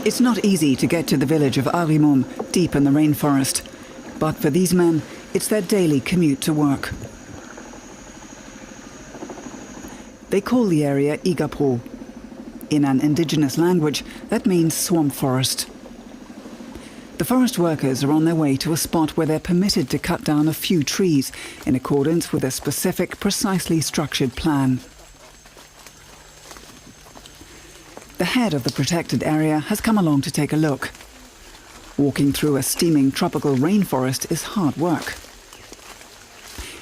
It's not easy to get to the village of Arimum, deep in the rainforest. But for these men, it's their daily commute to work. They call the area Igapro. In an indigenous language, that means swamp forest. The forest workers are on their way to a spot where they're permitted to cut down a few trees in accordance with a specific, precisely structured plan. The head of the protected area has come along to take a look. Walking through a steaming tropical rainforest is hard work.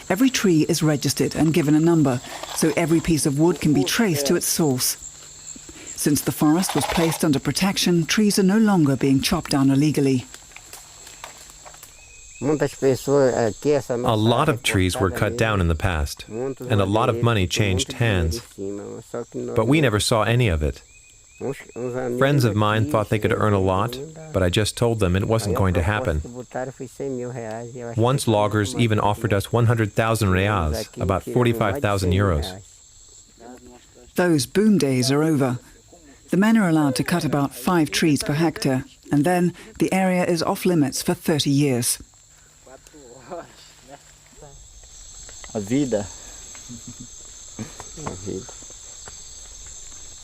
Every tree is registered and given a number, so every piece of wood can be traced to its source. Since the forest was placed under protection, trees are no longer being chopped down illegally. A lot of trees were cut down in the past, and a lot of money changed hands. But we never saw any of it. Friends of mine thought they could earn a lot, but I just told them it wasn't going to happen. Once loggers even offered us 100,000 reals, about 45,000 euros. Those boom days are over. The men are allowed to cut about 5 trees per hectare, and then the area is off limits for 30 years.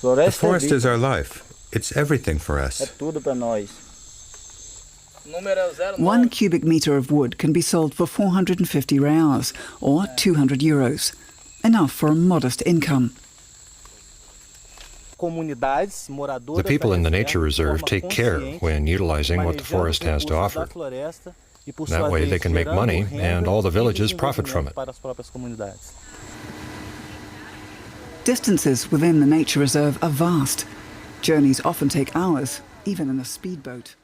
The forest is our life. It's everything for us. 1 cubic meter of wood can be sold for 450 reals, or 200 euros. Enough for a modest income. The people in the nature reserve take care when utilizing what the forest has to offer. That way they can make money, and all the villages profit from it. Distances within the nature reserve are vast. Journeys often take hours, even in a speedboat.